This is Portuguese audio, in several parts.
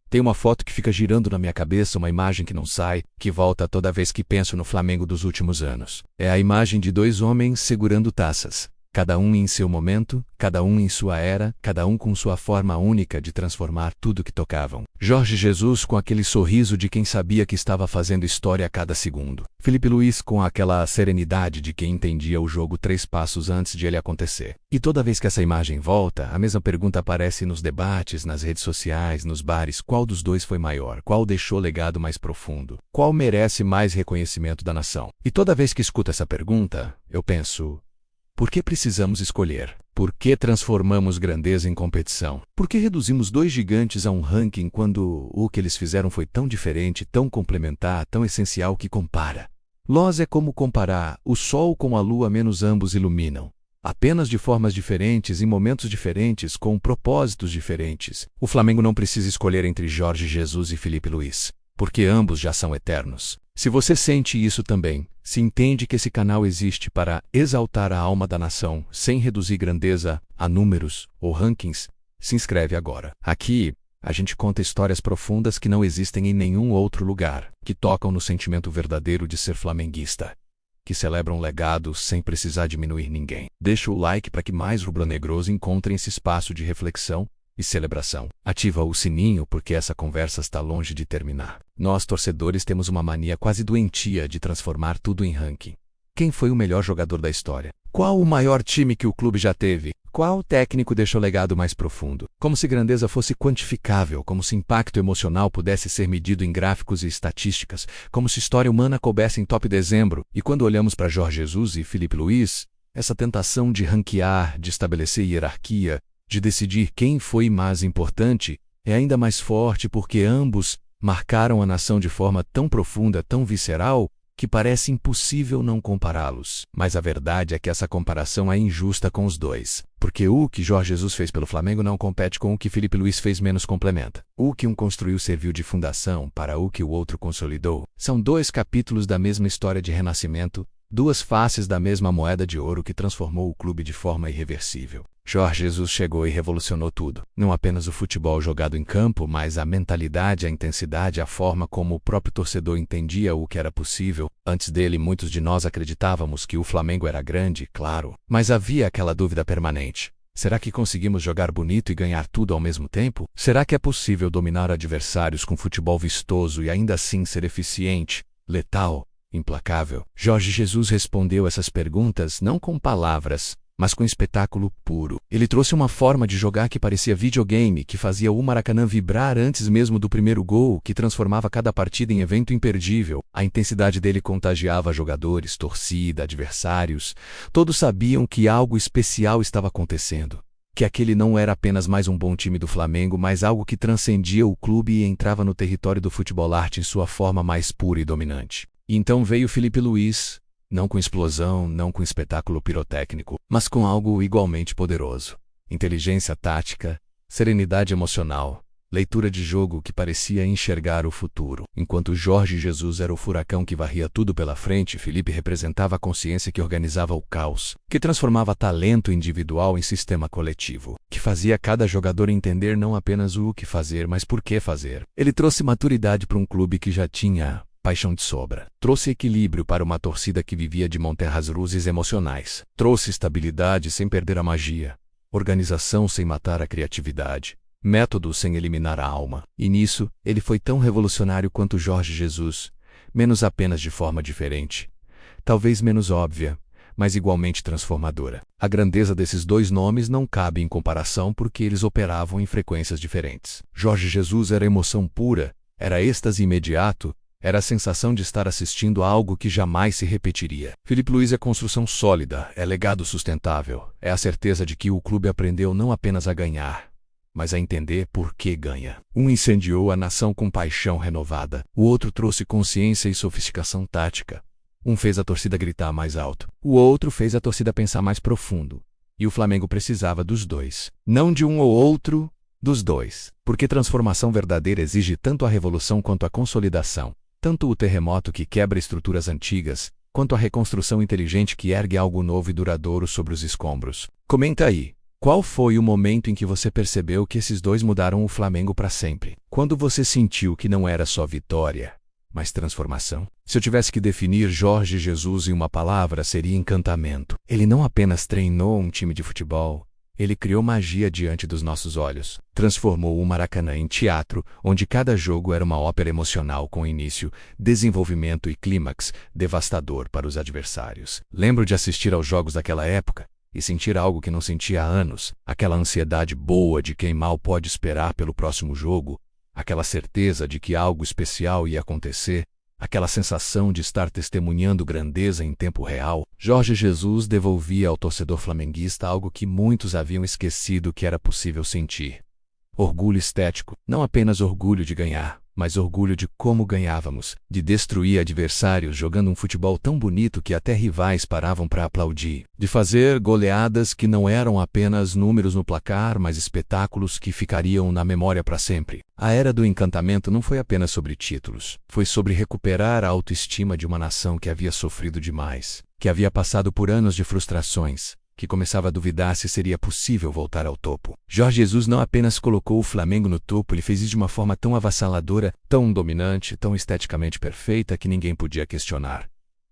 Tem uma foto que fica girando na minha cabeça, uma imagem que não sai, que volta toda vez que penso no Flamengo dos últimos anos. É a imagem de dois homens segurando taças. Cada um em seu momento, cada um em sua era, cada um com sua forma única de transformar tudo que tocavam. Jorge Jesus com aquele sorriso de quem sabia que estava fazendo história a cada segundo. Filipe Luís com aquela serenidade de quem entendia o jogo 3 passos antes de ele acontecer. E toda vez que essa imagem volta, a mesma pergunta aparece nos debates, nas redes sociais, nos bares: qual dos dois foi maior? Qual deixou legado mais profundo? Qual merece mais reconhecimento da nação? E toda vez que escuto essa pergunta, eu penso: por que precisamos escolher? Por que transformamos grandeza em competição? Por que reduzimos dois gigantes a um ranking quando o que eles fizeram foi tão diferente, tão complementar, tão essencial que compara? Loss é como comparar o Sol com a Lua menos ambos iluminam. Apenas de formas diferentes, em momentos diferentes, com propósitos diferentes. O Flamengo não precisa escolher entre Jorge Jesus e Filipe Luís, porque ambos já são eternos. Se você sente isso também, se entende que esse canal existe para exaltar a alma da nação, sem reduzir grandeza a números ou rankings, se inscreve agora. Aqui, a gente conta histórias profundas que não existem em nenhum outro lugar, que tocam no sentimento verdadeiro de ser flamenguista, que celebram legados sem precisar diminuir ninguém. Deixa o like para que mais rubro-negros encontrem esse espaço de reflexão e celebração. Ativa o sininho porque essa conversa está longe de terminar. Nós, torcedores, temos uma mania quase doentia de transformar tudo em ranking. Quem foi o melhor jogador da história? Qual o maior time que o clube já teve? Qual técnico deixou legado mais profundo? Como se grandeza fosse quantificável, como se impacto emocional pudesse ser medido em gráficos e estatísticas, como se história humana coubesse em top dezembro. E quando olhamos para Jorge Jesus e Filipe Luís, essa tentação de ranquear, de estabelecer hierarquia, de decidir quem foi mais importante, é ainda mais forte porque ambos marcaram a nação de forma tão profunda, tão visceral, que parece impossível não compará-los. Mas a verdade é que essa comparação é injusta com os dois, porque o que Jorge Jesus fez pelo Flamengo não compete com o que Filipe Luís fez, menos complementa. O que um construiu serviu de fundação para o que o outro consolidou. São dois capítulos da mesma história de renascimento, duas faces da mesma moeda de ouro que transformou o clube de forma irreversível. Jorge Jesus chegou e revolucionou tudo. Não apenas o futebol jogado em campo, mas a mentalidade, a intensidade, a forma como o próprio torcedor entendia o que era possível. Antes dele, muitos de nós acreditávamos que o Flamengo era grande, claro, mas havia aquela dúvida permanente. Será que conseguimos jogar bonito e ganhar tudo ao mesmo tempo? Será que é possível dominar adversários com futebol vistoso e ainda assim ser eficiente, letal, implacável? Jorge Jesus respondeu essas perguntas não com palavras, mas com espetáculo puro. Ele trouxe uma forma de jogar que parecia videogame, que fazia o Maracanã vibrar antes mesmo do primeiro gol, que transformava cada partida em evento imperdível. A intensidade dele contagiava jogadores, torcida, adversários. Todos sabiam que algo especial estava acontecendo, que aquele não era apenas mais um bom time do Flamengo, mas algo que transcendia o clube e entrava no território do futebol arte em sua forma mais pura e dominante. E então veio Filipe Luís, não com explosão, não com espetáculo pirotécnico, mas com algo igualmente poderoso. Inteligência tática, serenidade emocional, leitura de jogo que parecia enxergar o futuro. Enquanto Jorge Jesus era o furacão que varria tudo pela frente, Filipe representava a consciência que organizava o caos, que transformava talento individual em sistema coletivo, que fazia cada jogador entender não apenas o que fazer, mas por que fazer. Ele trouxe maturidade para um clube que já tinha paixão de sobra. Trouxe equilíbrio para uma torcida que vivia de montanhas russas emocionais. Trouxe estabilidade sem perder a magia. Organização sem matar a criatividade. Método sem eliminar a alma. E nisso, ele foi tão revolucionário quanto Jorge Jesus, menos apenas de forma diferente. Talvez menos óbvia, mas igualmente transformadora. A grandeza desses dois nomes não cabe em comparação porque eles operavam em frequências diferentes. Jorge Jesus era emoção pura, era êxtase imediato, era a sensação de estar assistindo a algo que jamais se repetiria. Filipe Luís é construção sólida, é legado sustentável, é a certeza de que o clube aprendeu não apenas a ganhar, mas a entender por que ganha. Um incendiou a nação com paixão renovada, o outro trouxe consciência e sofisticação tática. Um fez a torcida gritar mais alto, o outro fez a torcida pensar mais profundo. E o Flamengo precisava dos dois. Não de um ou outro, dos dois. Porque transformação verdadeira exige tanto a revolução quanto a consolidação. Tanto o terremoto que quebra estruturas antigas, quanto a reconstrução inteligente que ergue algo novo e duradouro sobre os escombros. Comenta aí. Qual foi o momento em que você percebeu que esses dois mudaram o Flamengo para sempre? Quando você sentiu que não era só vitória, mas transformação? Se eu tivesse que definir Jorge Jesus em uma palavra, seria encantamento. Ele não apenas treinou um time de futebol, ele criou magia diante dos nossos olhos. Transformou o Maracanã em teatro, onde cada jogo era uma ópera emocional com início, desenvolvimento e clímax devastador para os adversários. Lembro de assistir aos jogos daquela época e sentir algo que não sentia há anos, aquela ansiedade boa de quem mal pode esperar pelo próximo jogo, aquela certeza de que algo especial ia acontecer, aquela sensação de estar testemunhando grandeza em tempo real. Jorge Jesus devolvia ao torcedor flamenguista algo que muitos haviam esquecido que era possível sentir. Orgulho estético, não apenas orgulho de ganhar, mas orgulho de como ganhávamos, de destruir adversários jogando um futebol tão bonito que até rivais paravam para aplaudir, de fazer goleadas que não eram apenas números no placar, mas espetáculos que ficariam na memória para sempre. A era do encantamento não foi apenas sobre títulos, foi sobre recuperar a autoestima de uma nação que havia sofrido demais, que havia passado por anos de frustrações, que começava a duvidar se seria possível voltar ao topo. Jorge Jesus não apenas colocou o Flamengo no topo, ele fez isso de uma forma tão avassaladora, tão dominante, tão esteticamente perfeita que ninguém podia questionar.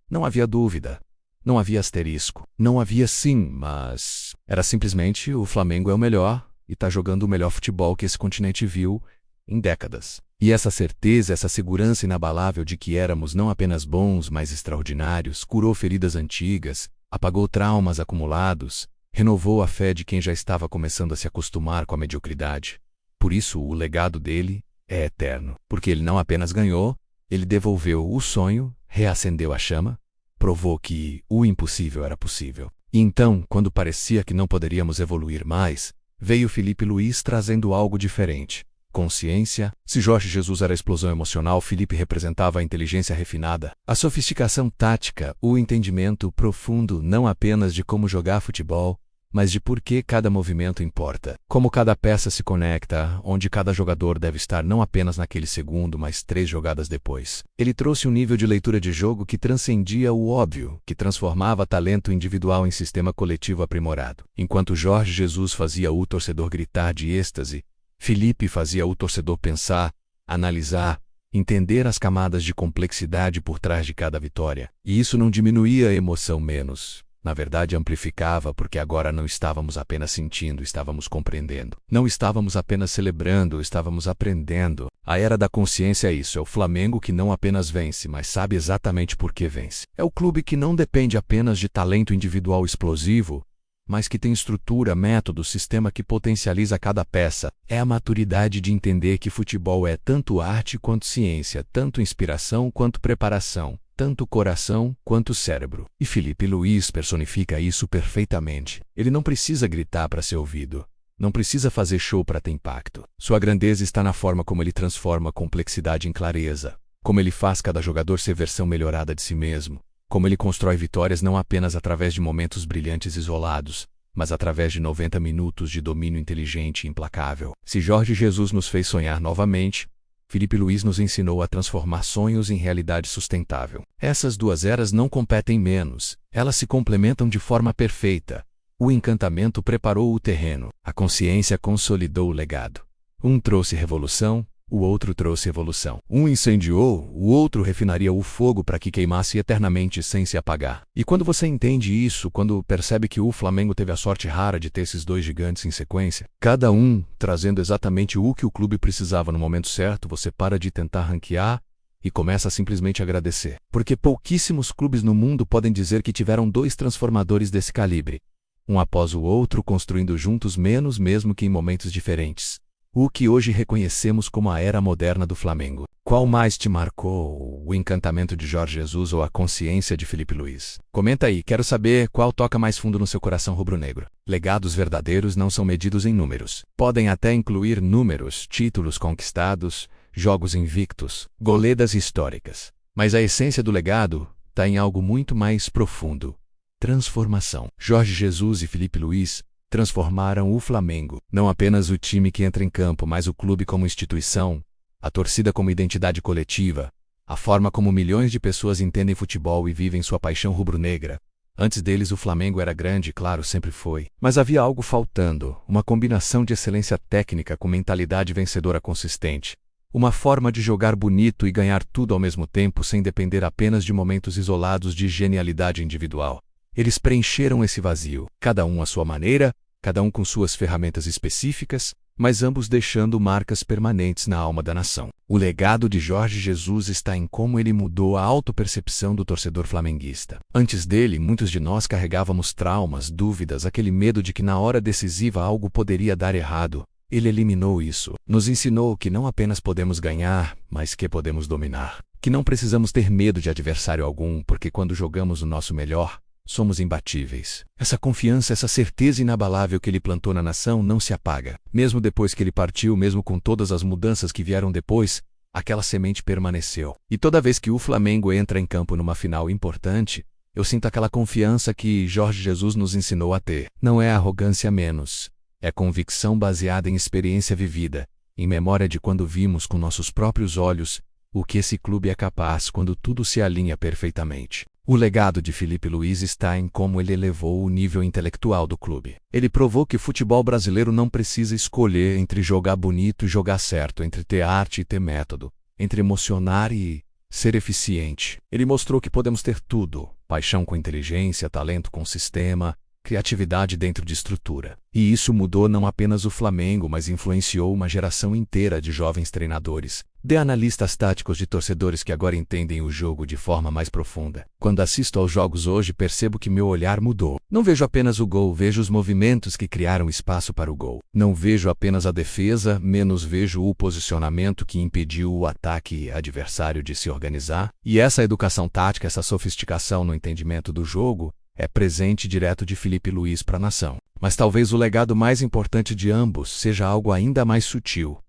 Não havia dúvida, não havia asterisco, não havia sim, mas era simplesmente o Flamengo é o melhor e está jogando o melhor futebol que esse continente viu em décadas. E essa certeza, essa segurança inabalável de que éramos não apenas bons, mas extraordinários, curou feridas antigas, apagou traumas acumulados, renovou a fé de quem já estava começando a se acostumar com a mediocridade. Por isso, o legado dele é eterno, porque ele não apenas ganhou, ele devolveu o sonho, reacendeu a chama, provou que o impossível era possível. E então, quando parecia que não poderíamos evoluir mais, veio Filipe Luís trazendo algo diferente. Consciência. Se Jorge Jesus era a explosão emocional, Filipe representava a inteligência refinada, a sofisticação tática, o entendimento profundo não apenas de como jogar futebol, mas de por que cada movimento importa, como cada peça se conecta, onde cada jogador deve estar não apenas naquele segundo, mas 3 jogadas depois. Ele trouxe um nível de leitura de jogo que transcendia o óbvio, que transformava talento individual em sistema coletivo aprimorado. Enquanto Jorge Jesus fazia o torcedor gritar de êxtase, Filipe fazia o torcedor pensar, analisar, entender as camadas de complexidade por trás de cada vitória. E isso não diminuía a emoção menos. Na verdade, amplificava, porque agora não estávamos apenas sentindo, estávamos compreendendo. Não estávamos apenas celebrando, estávamos aprendendo. A era da consciência é isso, é o Flamengo que não apenas vence, mas sabe exatamente por que vence. É o clube que não depende apenas de talento individual explosivo, mas que tem estrutura, método, sistema que potencializa cada peça. É a maturidade de entender que futebol é tanto arte quanto ciência, tanto inspiração quanto preparação, tanto coração quanto cérebro. E Filipe Luís personifica isso perfeitamente. Ele não precisa gritar para ser ouvido. Não precisa fazer show para ter impacto. Sua grandeza está na forma como ele transforma a complexidade em clareza, como ele faz cada jogador ser versão melhorada de si mesmo, como ele constrói vitórias não apenas através de momentos brilhantes isolados, mas através de 90 minutos de domínio inteligente e implacável. Se Jorge Jesus nos fez sonhar novamente, Filipe Luís nos ensinou a transformar sonhos em realidade sustentável. Essas duas eras não competem menos, elas se complementam de forma perfeita. O encantamento preparou o terreno, a consciência consolidou o legado. Um trouxe revolução, o outro trouxe evolução. Um incendiou, o outro refinaria o fogo para que queimasse eternamente sem se apagar. E quando você entende isso, quando percebe que o Flamengo teve a sorte rara de ter esses 2 gigantes em sequência, cada um trazendo exatamente o que o clube precisava no momento certo, você para de tentar ranquear e começa a simplesmente agradecer. Porque pouquíssimos clubes no mundo podem dizer que tiveram 2 transformadores desse calibre, um após o outro construindo juntos menos mesmo que em momentos diferentes. O que hoje reconhecemos como a era moderna do Flamengo. Qual mais te marcou, o encantamento de Jorge Jesus ou a consciência de Filipe Luís? Comenta aí, quero saber qual toca mais fundo no seu coração rubro-negro. Legados verdadeiros não são medidos em números. Podem até incluir números, títulos conquistados, jogos invictos, goleadas históricas. Mas a essência do legado está em algo muito mais profundo. Transformação. Jorge Jesus e Filipe Luís transformaram o Flamengo, não apenas o time que entra em campo, mas o clube como instituição, a torcida como identidade coletiva, a forma como milhões de pessoas entendem futebol e vivem sua paixão rubro-negra, Antes deles o Flamengo era grande, claro, sempre foi. Mas havia algo faltando, uma combinação de excelência técnica com mentalidade vencedora consistente. Uma forma de jogar bonito e ganhar tudo ao mesmo tempo sem depender apenas de momentos isolados de genialidade individual. Eles preencheram esse vazio, cada um à sua maneira, cada um com suas ferramentas específicas, mas ambos deixando marcas permanentes na alma da nação. O legado de Jorge Jesus está em como ele mudou a autopercepção do torcedor flamenguista. Antes dele, muitos de nós carregávamos traumas, dúvidas, aquele medo de que na hora decisiva algo poderia dar errado. Ele eliminou isso. Nos ensinou que não apenas podemos ganhar, mas que podemos dominar. Que não precisamos ter medo de adversário algum, porque quando jogamos o nosso melhor, somos imbatíveis. Essa confiança, essa certeza inabalável que ele plantou na nação não se apaga. Mesmo depois que ele partiu, mesmo com todas as mudanças que vieram depois, aquela semente permaneceu. E toda vez que o Flamengo entra em campo numa final importante, eu sinto aquela confiança que Jorge Jesus nos ensinou a ter. Não é arrogância menos. É convicção baseada em experiência vivida, em memória de quando vimos com nossos próprios olhos o que esse clube é capaz quando tudo se alinha perfeitamente. O legado de Filipe Luís está em como ele elevou o nível intelectual do clube. Ele provou que o futebol brasileiro não precisa escolher entre jogar bonito e jogar certo, entre ter arte e ter método, entre emocionar e ser eficiente. Ele mostrou que podemos ter tudo: paixão com inteligência, talento com sistema, criatividade dentro de estrutura. E isso mudou não apenas o Flamengo, mas influenciou uma geração inteira de jovens treinadores, de analistas táticos, de torcedores que agora entendem o jogo de forma mais profunda. Quando assisto aos jogos hoje, percebo que meu olhar mudou. Não vejo apenas o gol, vejo os movimentos que criaram espaço para o gol. Não vejo apenas a defesa, menos vejo o posicionamento que impediu o ataque adversário de se organizar. E essa educação tática, essa sofisticação no entendimento do jogo, é presente direto de Filipe Luís para a nação. Mas talvez o legado mais importante de ambos seja algo ainda mais sutil.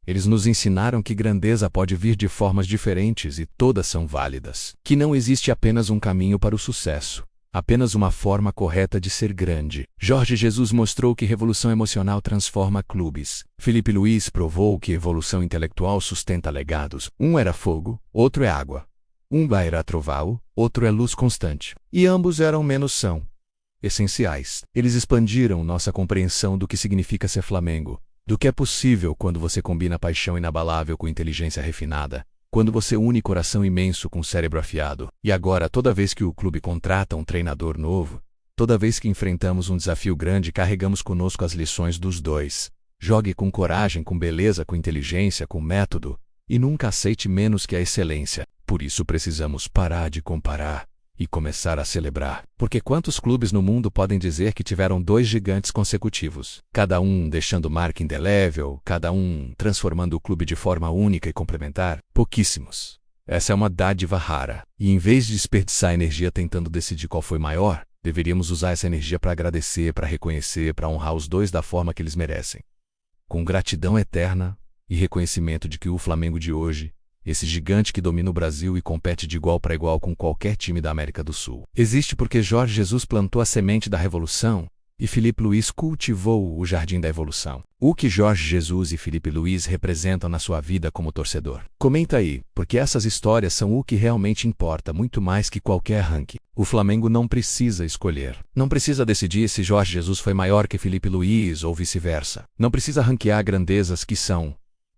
Eles nos ensinaram que grandeza pode vir de formas diferentes e todas são válidas. Que não existe apenas um caminho para o sucesso, apenas uma forma correta de ser grande. Jorge Jesus mostrou que revolução emocional transforma clubes. Filipe Luís provou que evolução intelectual sustenta legados. Um era fogo, outro é água. Um era trovão, outro é luz constante. E ambos eram menos são essenciais. Eles expandiram nossa compreensão do que significa ser Flamengo, do que é possível quando você combina paixão inabalável com inteligência refinada, quando você une coração imenso com cérebro afiado. E agora, toda vez que o clube contrata um treinador novo, toda vez que enfrentamos um desafio grande, carregamos conosco as lições dos dois. Jogue com coragem, com beleza, com inteligência, com método, e nunca aceite menos que a excelência. Por isso precisamos parar de comparar e começar a celebrar. Porque quantos clubes no mundo podem dizer que tiveram dois gigantes consecutivos? Cada um deixando marca indelével, cada um transformando o clube de forma única e complementar? Pouquíssimos. Essa é uma dádiva rara. E em vez de desperdiçar energia tentando decidir qual foi maior, deveríamos usar essa energia para agradecer, para reconhecer, para honrar os dois da forma que eles merecem. Com gratidão eterna e reconhecimento de que o Flamengo de hoje, esse gigante que domina o Brasil e compete de igual para igual com qualquer time da América do Sul, existe porque Jorge Jesus plantou a semente da revolução e Filipe Luís cultivou o jardim da evolução. O que Jorge Jesus e Filipe Luís representam na sua vida como torcedor? Comenta aí, porque essas histórias são o que realmente importa, muito mais que qualquer ranking. O Flamengo não precisa escolher. Não precisa decidir se Jorge Jesus foi maior que Filipe Luís ou vice-versa. Não precisa ranquear grandezas que são,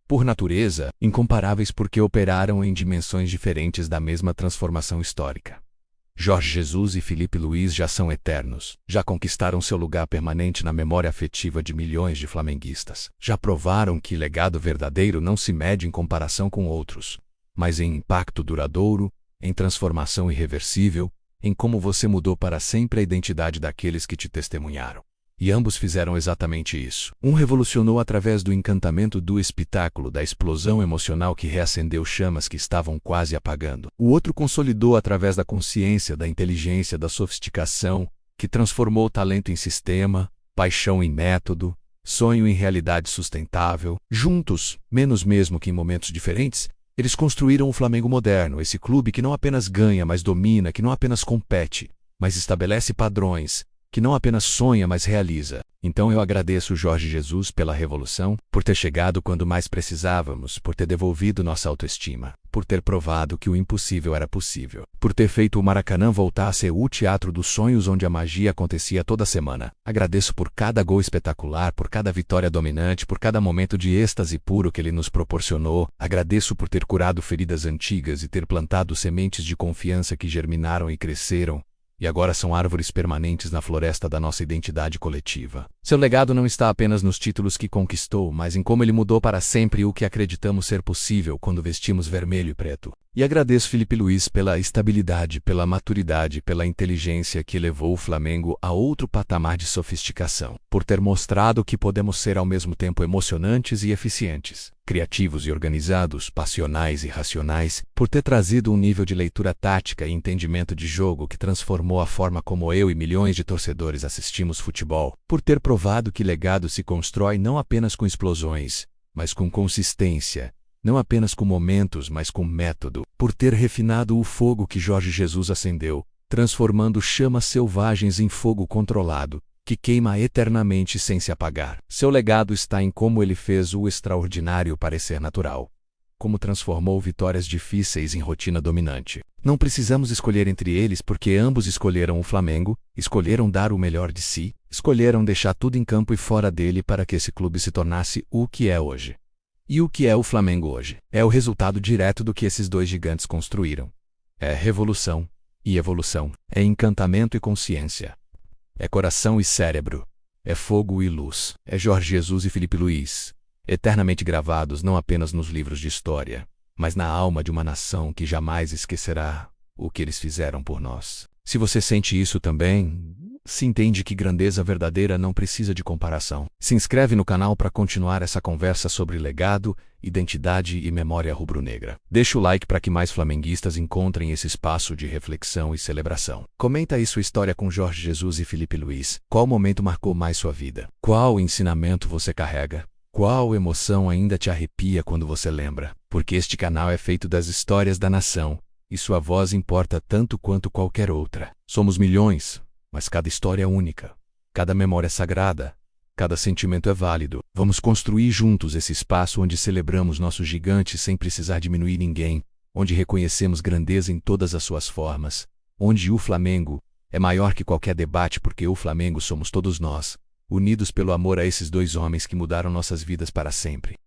por natureza, incomparáveis porque operaram em dimensões diferentes da mesma transformação histórica. Jorge Jesus e Filipe Luís já são eternos, já conquistaram seu lugar permanente na memória afetiva de milhões de flamenguistas. Já provaram que legado verdadeiro não se mede em comparação com outros, mas em impacto duradouro, em transformação irreversível, em como você mudou para sempre a identidade daqueles que te testemunharam. E ambos fizeram exatamente isso. Um revolucionou através do encantamento do espetáculo, da explosão emocional que reacendeu chamas que estavam quase apagando. O outro consolidou através da consciência, da inteligência, da sofisticação, que transformou o talento em sistema, paixão em método, sonho em realidade sustentável. Juntos, menos mesmo que em momentos diferentes, eles construíram o Flamengo moderno, esse clube que não apenas ganha, mas domina, que não apenas compete, mas estabelece padrões, que não apenas sonha, mas realiza. Então eu agradeço Jorge Jesus pela revolução, por ter chegado quando mais precisávamos, por ter devolvido nossa autoestima, por ter provado que o impossível era possível, por ter feito o Maracanã voltar a ser o teatro dos sonhos onde a magia acontecia toda semana. Agradeço por cada gol espetacular, por cada vitória dominante, por cada momento de êxtase puro que ele nos proporcionou. Agradeço por ter curado feridas antigas e ter plantado sementes de confiança que germinaram e cresceram, e agora são árvores permanentes na floresta da nossa identidade coletiva. Seu legado não está apenas nos títulos que conquistou, mas em como ele mudou para sempre o que acreditamos ser possível quando vestimos vermelho e preto. E agradeço Filipe Luís pela estabilidade, pela maturidade, pela inteligência que levou o Flamengo a outro patamar de sofisticação, por ter mostrado que podemos ser ao mesmo tempo emocionantes e eficientes, criativos e organizados, passionais e racionais, por ter trazido um nível de leitura tática e entendimento de jogo que transformou a forma como eu e milhões de torcedores assistimos futebol, por ter provado que legado se constrói não apenas com explosões, mas com consistência, não apenas com momentos, mas com método, por ter refinado o fogo que Jorge Jesus acendeu, transformando chamas selvagens em fogo controlado, que queima eternamente sem se apagar. Seu legado está em como ele fez o extraordinário parecer natural, como transformou vitórias difíceis em rotina dominante. Não precisamos escolher entre eles porque ambos escolheram o Flamengo, escolheram dar o melhor de si, escolheram deixar tudo em campo e fora dele para que esse clube se tornasse o que é hoje. E o que é o Flamengo hoje? É o resultado direto do que esses dois gigantes construíram. É revolução e evolução. É encantamento e consciência. É coração e cérebro. É fogo e luz. É Jorge Jesus e Filipe Luís, eternamente gravados não apenas nos livros de história, mas na alma de uma nação que jamais esquecerá o que eles fizeram por nós. Se você sente isso também, se entende que grandeza verdadeira não precisa de comparação. Se inscreve no canal para continuar essa conversa sobre legado, identidade e memória rubro-negra. Deixa o like para que mais flamenguistas encontrem esse espaço de reflexão e celebração. Comenta aí sua história com Jorge Jesus e Filipe Luís. Qual momento marcou mais sua vida? Qual ensinamento você carrega? Qual emoção ainda te arrepia quando você lembra? Porque este canal é feito das histórias da nação, e sua voz importa tanto quanto qualquer outra. Somos milhões, mas cada história é única, cada memória é sagrada, cada sentimento é válido. Vamos construir juntos esse espaço onde celebramos nossos gigantes sem precisar diminuir ninguém, onde reconhecemos grandeza em todas as suas formas, onde o Flamengo é maior que qualquer debate porque o Flamengo somos todos nós, unidos pelo amor a esses dois homens que mudaram nossas vidas para sempre.